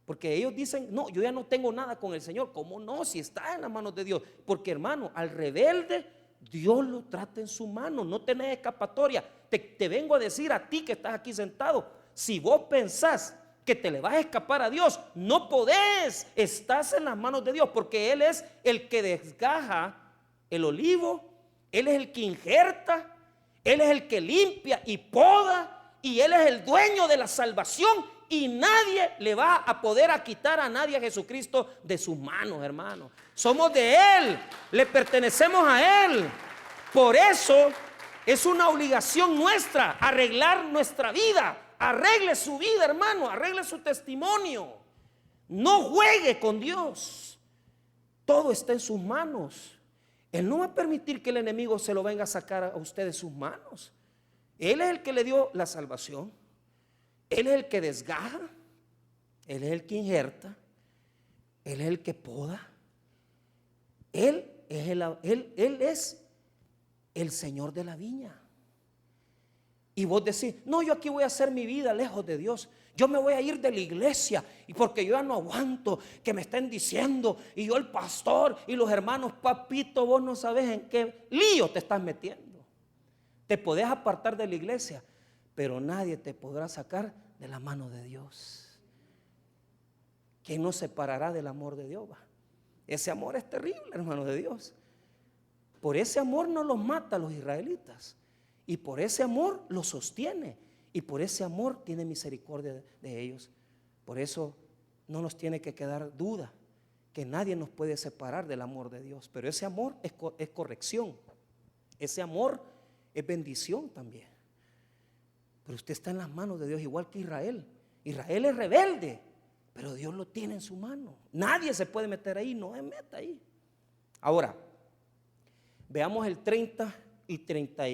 Porque ellos dicen, no, yo ya no tengo nada con el Señor. ¿Cómo no? Si está en las manos de Dios. Porque, hermano, al rebelde Dios lo trata en su mano, no tenés escapatoria. Te vengo a decir a ti que estás aquí sentado, si vos pensás que te le vas a escapar a Dios, no podés. Estás en las manos de Dios, porque Él es el que desgaja el olivo, Él es el que injerta, Él es el que limpia y poda, y Él es el dueño de la salvación. Y nadie le va a poder quitar a nadie a Jesucristo de sus manos, hermano. Somos de Él, le pertenecemos a Él. Por eso es una obligación nuestra arreglar nuestra vida. Arregle su vida, hermano, arregle su testimonio. No juegue con Dios. Todo está en sus manos. Él no va a permitir que el enemigo se lo venga a sacar a usted de sus manos. Él es el que le dio la salvación. Él es el que desgaja, Él es el que injerta, Él es el que poda. Él es el Señor de la viña. Y vos decís, no, yo aquí voy a hacer mi vida lejos de Dios. Yo me voy a ir de la iglesia y porque yo ya no aguanto que me estén diciendo, y yo el pastor y los hermanos, papito, vos no sabes en qué lío te estás metiendo. Te podés apartar de la iglesia, pero nadie te podrá sacar de la mano de Dios. ¿Quién nos separará del amor de Dios? Ese amor es terrible, hermano de Dios. Por ese amor no los mata a los israelitas, y por ese amor los sostiene, y por ese amor tiene misericordia de ellos. Por eso no nos tiene que quedar duda que nadie nos puede separar del amor de Dios. Pero ese amor es corrección, ese amor es bendición también. Pero usted está en las manos de Dios, igual que Israel. Israel es rebelde, pero Dios lo tiene en su mano. Nadie se puede meter ahí, no se meta ahí. Ahora, veamos el 30 y 30,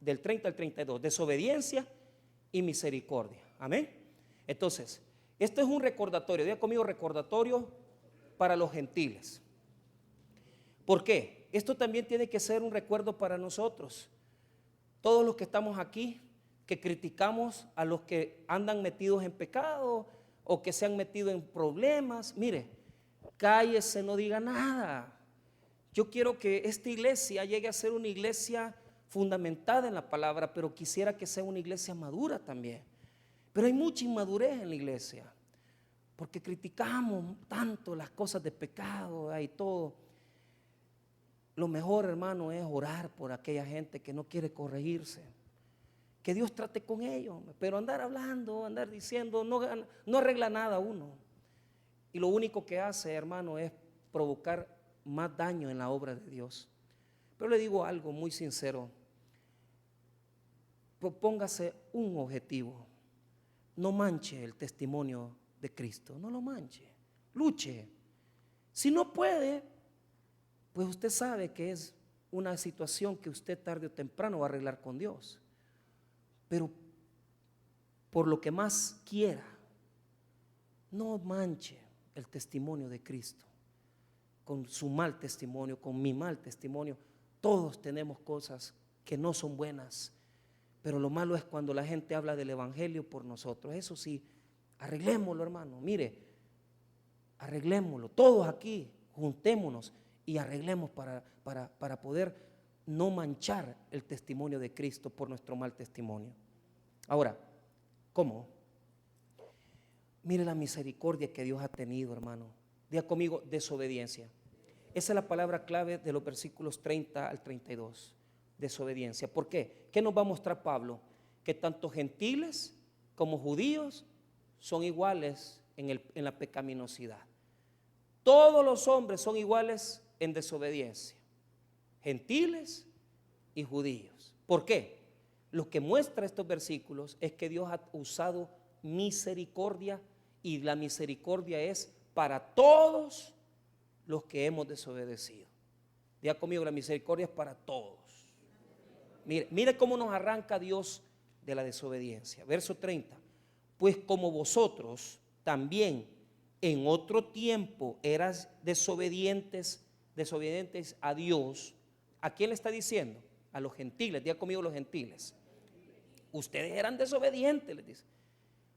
del 30 al 32, desobediencia y misericordia. Amén. Entonces, esto es un recordatorio, diga conmigo, recordatorio para los gentiles. ¿Por qué? Esto también tiene que ser un recuerdo para nosotros. Todos los que estamos aquí, que criticamos a los que andan metidos en pecado o que se han metido en problemas, mire, cállese, no diga nada. Yo quiero que esta iglesia llegue a ser una iglesia fundamentada en la palabra, pero quisiera que sea una iglesia madura también. Pero hay mucha inmadurez en la iglesia, porque criticamos tanto las cosas de pecado y todo. Lo mejor, hermano, es orar por aquella gente que no quiere corregirse. Que Dios trate con ellos, pero andar hablando, andar diciendo, no arregla nada uno. Y lo único que hace, hermano, es provocar más daño en la obra de Dios. Pero le digo algo muy sincero. Propóngase un objetivo. No manche el testimonio de Cristo, no lo manche. Luche. Si no puede, pues usted sabe que es una situación que usted tarde o temprano va a arreglar con Dios. Pero por lo que más quiera, no manche el testimonio de Cristo con su mal testimonio, con mi mal testimonio. Todos tenemos cosas que no son buenas, pero lo malo es cuando la gente habla del evangelio por nosotros. Eso sí, arreglémoslo, hermano. Mire, arreglémoslo, todos aquí, juntémonos y arreglemos para poder no manchar el testimonio de Cristo por nuestro mal testimonio. Ahora, ¿cómo? Mire la misericordia que Dios ha tenido, hermano. Diga conmigo, desobediencia. Esa es la palabra clave de los versículos 30 al 32. Desobediencia. ¿Por qué? ¿Qué nos va a mostrar Pablo? Que tanto gentiles como judíos son iguales en la pecaminosidad. Todos los hombres son iguales en desobediencia, gentiles y judíos. ¿Por qué? Lo que muestra estos versículos es que Dios ha usado misericordia, y la misericordia es para todos los que hemos desobedecido. Diga conmigo, la misericordia es para todos. Mire cómo nos arranca Dios de la desobediencia. Verso 30. Pues como vosotros también en otro tiempo eras desobedientes a Dios. ¿A quién le está diciendo? A los gentiles. Diga conmigo, los gentiles. Ustedes eran desobedientes, les dice.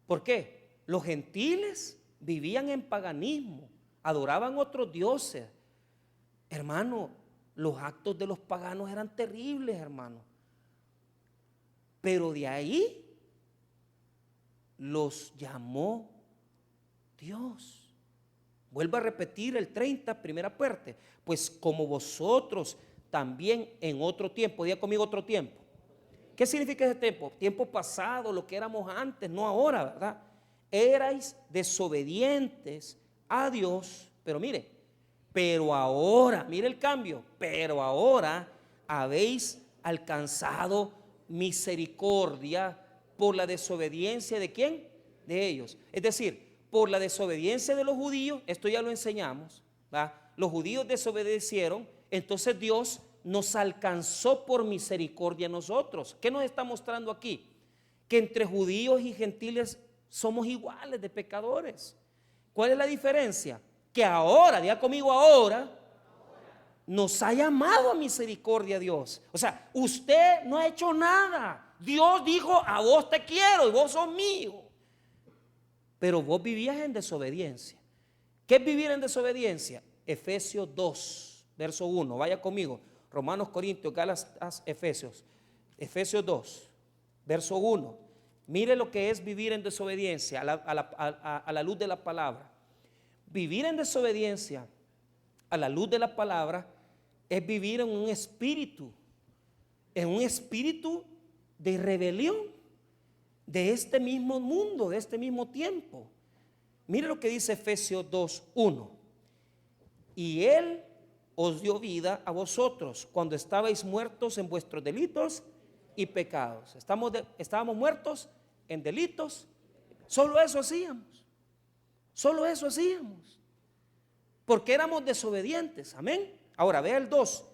¿Por qué? Los gentiles vivían en paganismo, adoraban otros dioses. Hermano, los actos de los paganos eran terribles, hermano. Pero de ahí los llamó Dios. Vuelvo a repetir el 30, primera parte. Pues como vosotros también en otro tiempo, diga conmigo otro tiempo. ¿Qué significa ese tiempo? Tiempo pasado, lo que éramos antes, no ahora, ¿verdad? Erais desobedientes a Dios, pero ahora, mire el cambio, pero ahora habéis alcanzado misericordia por la desobediencia ¿de quién? De ellos. Es decir, por la desobediencia de los judíos, esto ya lo enseñamos, ¿verdad? Los judíos desobedecieron, entonces Dios nos alcanzó por misericordia a nosotros. ¿Qué nos está mostrando aquí? Que entre judíos y gentiles somos iguales de pecadores. ¿Cuál es la diferencia? Que ahora, diga conmigo ahora, nos ha llamado a misericordia Dios. O sea, usted no ha hecho nada. Dios dijo, a vos te quiero y vos sos mío. Pero vos vivías en desobediencia. ¿Qué es vivir en desobediencia? Efesios 2, verso 1. Vaya conmigo. Romanos, Corintios, Gálatas, Efesios. Efesios 2, verso 1. Mire lo que es vivir en desobediencia a la luz de la palabra. Vivir en desobediencia a la luz de la palabra es vivir en un espíritu de rebelión de este mismo mundo, de este mismo tiempo. Mire lo que dice Efesios 2:1. Y Él os dio vida a vosotros cuando estabais muertos en vuestros delitos y pecados. Estábamos muertos en delitos. Solo eso hacíamos. Solo eso hacíamos. Porque éramos desobedientes. Amén. Ahora vea el 2.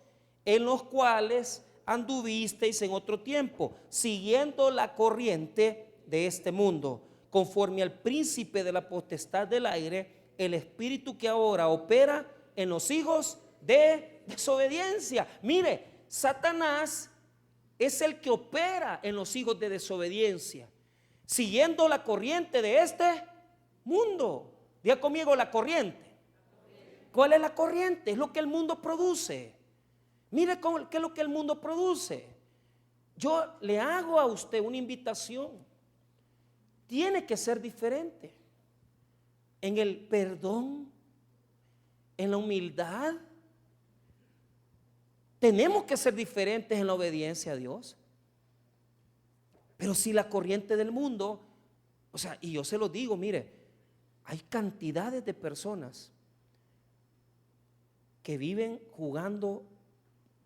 En los cuales anduvisteis en otro tiempo, siguiendo la corriente de este mundo, conforme al príncipe de la potestad del aire, el espíritu que ahora opera en los hijos de desobediencia. Mire, Satanás es el que opera en los hijos de desobediencia, siguiendo la corriente de este mundo. Diga conmigo, la corriente. ¿Cuál es la corriente? Es lo que el mundo produce. Mire qué es lo que el mundo produce. Yo le hago a usted una invitación. Tiene que ser diferente en el perdón, en la humildad. Tenemos que ser diferentes en la obediencia a Dios. Pero si la corriente del mundo, o sea, y yo se lo digo, mire, hay cantidades de personas que viven jugando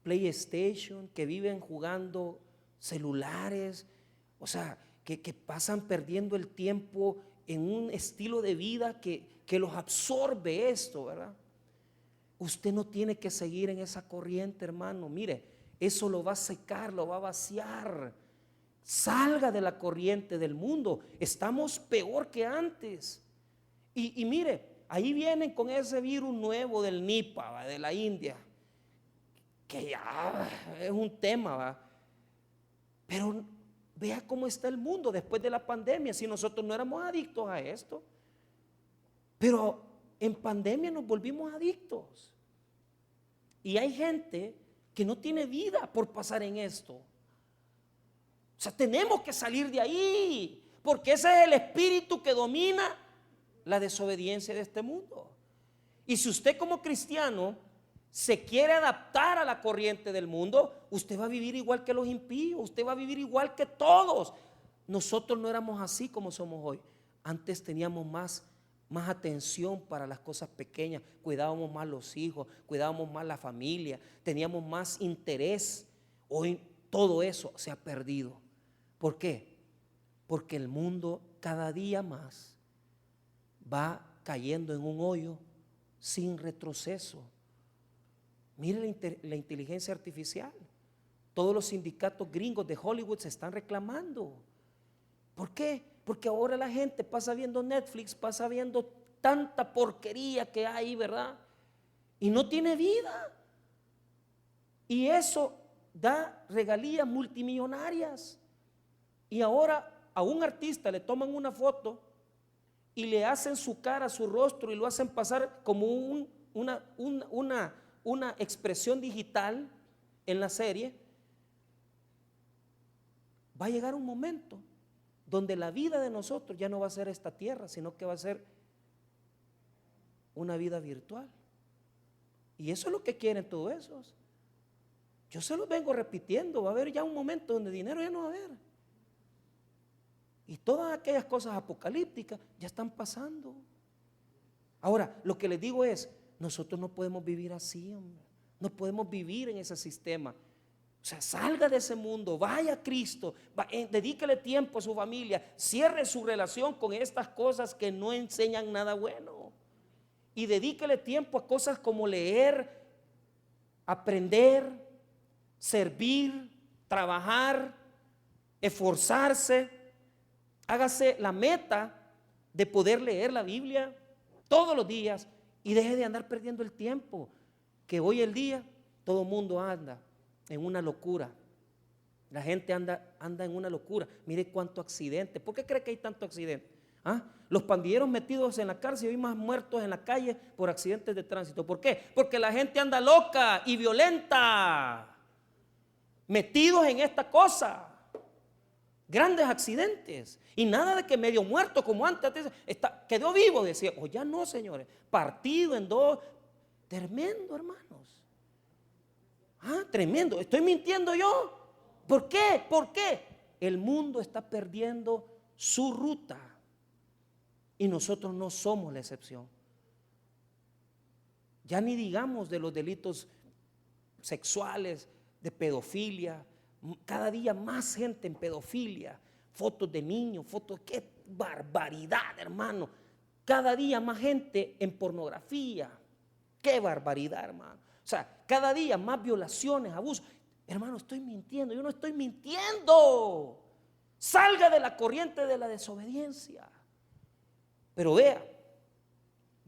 PlayStation, que viven jugando celulares, o sea, que pasan perdiendo el tiempo en un estilo de vida que los absorbe esto, ¿verdad? Usted no tiene que seguir en esa corriente, hermano. Mire, eso lo va a secar, lo va a vaciar. Salga de la corriente del mundo. Estamos peor que antes. Y mire, ahí vienen con ese virus nuevo del Nipah, ¿va? De la India, que ya es un tema, ¿va? Pero vea cómo está el mundo después de la pandemia. Si nosotros no éramos adictos a esto, pero en pandemia nos volvimos adictos. Y hay gente que no tiene vida por pasar en esto. O sea, tenemos que salir de ahí, porque ese es el espíritu que domina la desobediencia de este mundo. Y si usted como cristiano se quiere adaptar a la corriente del mundo, usted va a vivir igual que los impíos, usted va a vivir igual que todos. Nosotros no éramos así como somos hoy. Antes teníamos más atención para las cosas pequeñas, cuidábamos más los hijos, cuidábamos más la familia, teníamos más interés. Hoy todo eso se ha perdido. ¿Por qué? Porque el mundo cada día más va cayendo en un hoyo sin retroceso. Mire la inteligencia artificial. Todos los sindicatos gringos de Hollywood se están reclamando. ¿Por qué? Porque ahora la gente pasa viendo Netflix, pasa viendo tanta porquería que hay, ¿verdad? Y no tiene vida. Y eso da regalías multimillonarias. Y ahora a un artista le toman una foto y le hacen su cara, su rostro, y lo hacen pasar como una expresión digital en la serie. Va a llegar un momento donde la vida de nosotros ya no va a ser esta tierra, sino que va a ser una vida virtual. Y eso es lo que quieren todos esos. Yo se los vengo repitiendo, va a haber ya un momento donde dinero ya no va a haber. Y todas aquellas cosas apocalípticas ya están pasando. Ahora, lo que les digo es, nosotros no podemos vivir así, hombre. No podemos vivir en ese sistema. O sea, salga de ese mundo, vaya a Cristo, dedíquele tiempo a su familia, cierre su relación con estas cosas que no enseñan nada bueno. Y dedíquele tiempo a cosas como leer, aprender, servir, trabajar, esforzarse. Hágase la meta de poder leer la Biblia todos los días y deje de andar perdiendo el tiempo, que hoy el día todo el mundo anda en una locura. La gente anda en una locura. Mire cuánto accidente. ¿Por qué cree que hay tanto accidente? ¿Ah? Los pandilleros metidos en la cárcel y hay más muertos en la calle por accidentes de tránsito. ¿Por qué? Porque la gente anda loca y violenta, metidos en esta cosa. Grandes accidentes. Y nada de que medio muerto como antes quedó vivo, decía. O ya no, señores. Partido en dos. Tremendo, hermanos. Tremendo. ¿Estoy mintiendo yo? ¿Por qué? ¿Por qué? El mundo está perdiendo su ruta y nosotros no somos la excepción. Ya ni digamos de los delitos sexuales, de pedofilia. Cada día más gente en pedofilia, fotos de niños, qué barbaridad, hermano. Cada día más gente en pornografía, qué barbaridad, hermano. O sea, cada día más violaciones, abusos. Hermano, estoy mintiendo, yo no estoy mintiendo. Salga de la corriente de la desobediencia. Pero vea,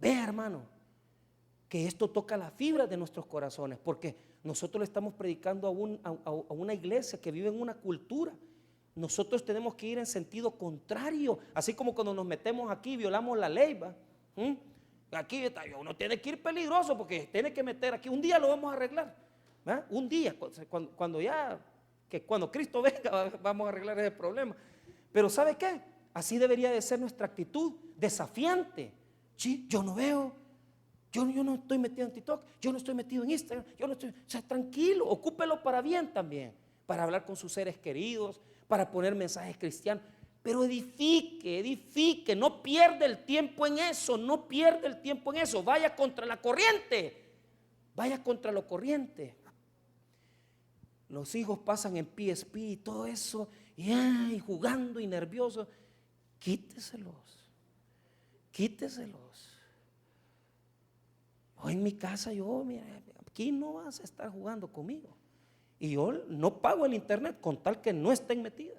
hermano, que esto toca la fibra de nuestros corazones, porque nosotros le estamos predicando a una iglesia que vive en una cultura. Nosotros tenemos que ir en sentido contrario, así como cuando nos metemos aquí violamos la ley, ¿va? Aquí uno tiene que ir peligroso porque tiene que meter aquí. Un día lo vamos a arreglar, ¿va? Un día, cuando Cristo venga vamos a arreglar ese problema. Pero ¿sabe qué? Así debería de ser nuestra actitud, desafiante. Sí, yo no veo. Yo no estoy metido en TikTok, yo no estoy metido en Instagram, o sea, tranquilo, ocúpelo para bien también, para hablar con sus seres queridos, para poner mensajes cristianos, pero edifique, no pierda el tiempo en eso, vaya contra la corriente, vaya contra lo corriente. Los hijos pasan en PSP y todo eso, y jugando y nerviosos, quíteselos. O en mi casa mira, aquí no vas a estar jugando conmigo. Y yo no pago el internet con tal que no estén metidas.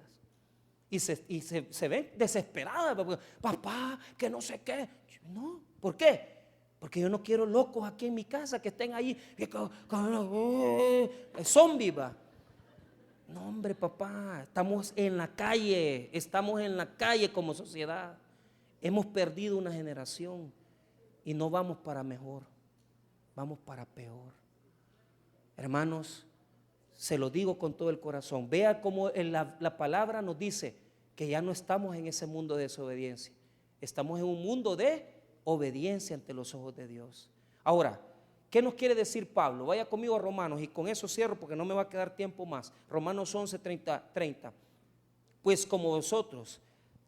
Y se ven desesperadas. Papá, que no sé qué. No, ¿por qué? Porque yo no quiero locos aquí en mi casa que estén ahí. Zombie, va. No, hombre, papá, estamos en la calle como sociedad. Hemos perdido una generación y no vamos para mejor, vamos para peor. Hermanos, se lo digo con todo el corazón. Vea cómo la palabra nos dice que ya no estamos en ese mundo de desobediencia. Estamos en un mundo de obediencia ante los ojos de Dios. Ahora, ¿qué nos quiere decir Pablo? Vaya conmigo a Romanos y con eso cierro porque no me va a quedar tiempo más. Romanos 11, 30. Pues como vosotros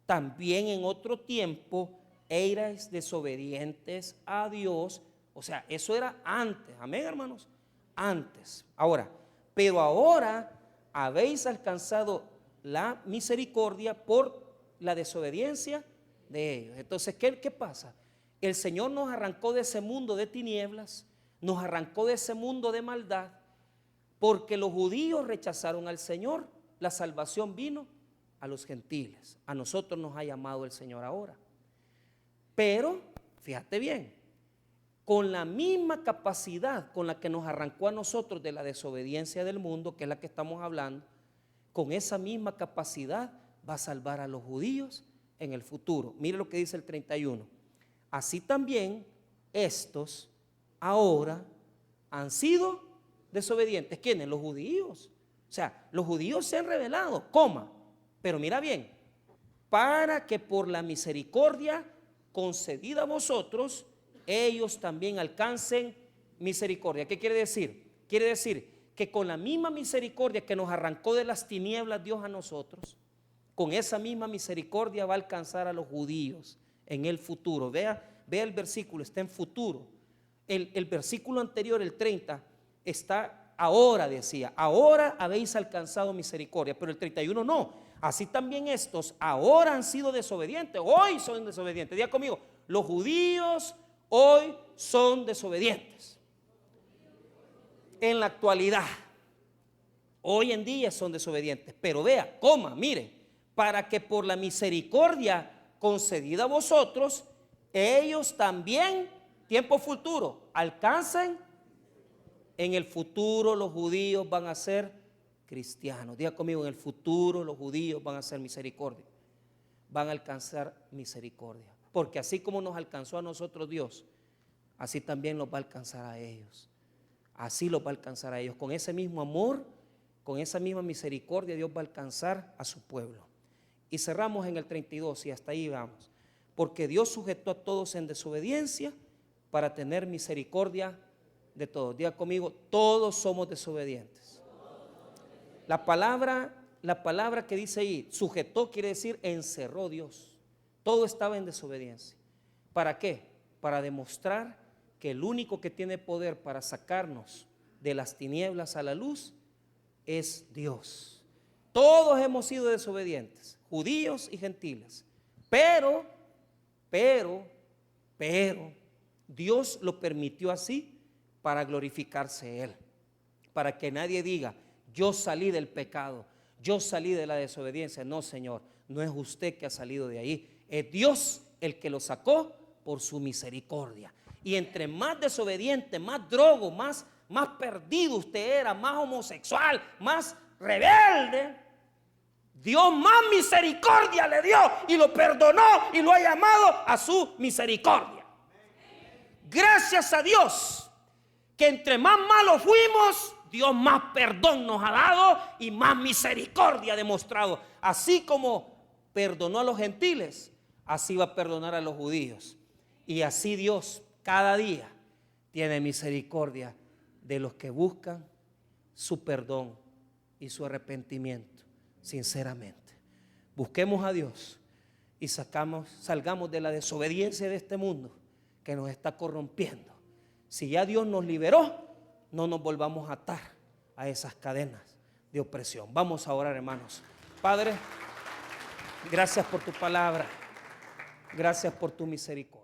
también en otro tiempo erais desobedientes a Dios. O sea, eso era antes. Amén, hermanos. Antes. Ahora, pero ahora habéis alcanzado la misericordia por la desobediencia de ellos. Entonces, ¿qué pasa? El Señor nos arrancó de ese mundo de tinieblas, nos arrancó de ese mundo de maldad, porque los judíos rechazaron al Señor. La salvación vino a los gentiles. A nosotros nos ha llamado el Señor ahora. Pero, fíjate bien, con la misma capacidad con la que nos arrancó a nosotros de la desobediencia del mundo, que es la que estamos hablando, con esa misma capacidad va a salvar a los judíos en el futuro. Mire lo que dice el 31. Así también estos ahora han sido desobedientes. ¿Quiénes? Los judíos. O sea, los judíos se han rebelado, pero mira bien, para que por la misericordia concedida a vosotros, ellos también alcancen misericordia. ¿Qué quiere decir? Quiere decir que con la misma misericordia que nos arrancó de las tinieblas Dios a nosotros, con esa misma misericordia va a alcanzar a los judíos en el futuro. Vea el versículo, está en futuro. El versículo anterior, el 30, está ahora, decía, ahora habéis alcanzado misericordia, pero el 31 no. Así también estos ahora han sido desobedientes, hoy son desobedientes. Diga conmigo, los judíos hoy son desobedientes. En la actualidad, hoy en día son desobedientes. Pero vea, mire, para que por la misericordia concedida a vosotros, ellos también, tiempo futuro, alcancen. En el futuro los judíos van a ser cristianos. Diga conmigo, en el futuro los judíos van a ser misericordia. Van a alcanzar misericordia. Porque así como nos alcanzó a nosotros Dios, así también los va a alcanzar a ellos. Así los va a alcanzar a ellos. Con ese mismo amor, con esa misma misericordia, Dios va a alcanzar a su pueblo. Y cerramos en el 32 y hasta ahí vamos. Porque Dios sujetó a todos en desobediencia para tener misericordia de todos. Diga conmigo, todos somos desobedientes. La palabra que dice ahí, sujetó, quiere decir encerró Dios. Todo estaba en desobediencia. ¿Para qué? Para demostrar que el único que tiene poder para sacarnos de las tinieblas a la luz es Dios. Todos hemos sido desobedientes, judíos y gentiles. Pero Dios lo permitió así para glorificarse Él. Para que nadie diga, yo salí del pecado, yo salí de la desobediencia. No, Señor, no es usted que ha salido de ahí. Es Dios el que lo sacó por su misericordia. Y entre más desobediente, más drogo, más perdido usted era, más homosexual, más rebelde, Dios más misericordia le dio y lo perdonó y lo ha llamado a su misericordia. Gracias a Dios que entre más malos fuimos, Dios más perdón nos ha dado y más misericordia ha demostrado. Así como perdonó a los gentiles, así va a perdonar a los judíos. Y así Dios cada día tiene misericordia de los que buscan su perdón y su arrepentimiento sinceramente. Busquemos a Dios y salgamos de la desobediencia de este mundo que nos está corrompiendo. Si ya Dios nos liberó, no nos volvamos a atar a esas cadenas de opresión. Vamos a orar, hermanos. Padre, gracias por tu palabra. Gracias por tu misericordia.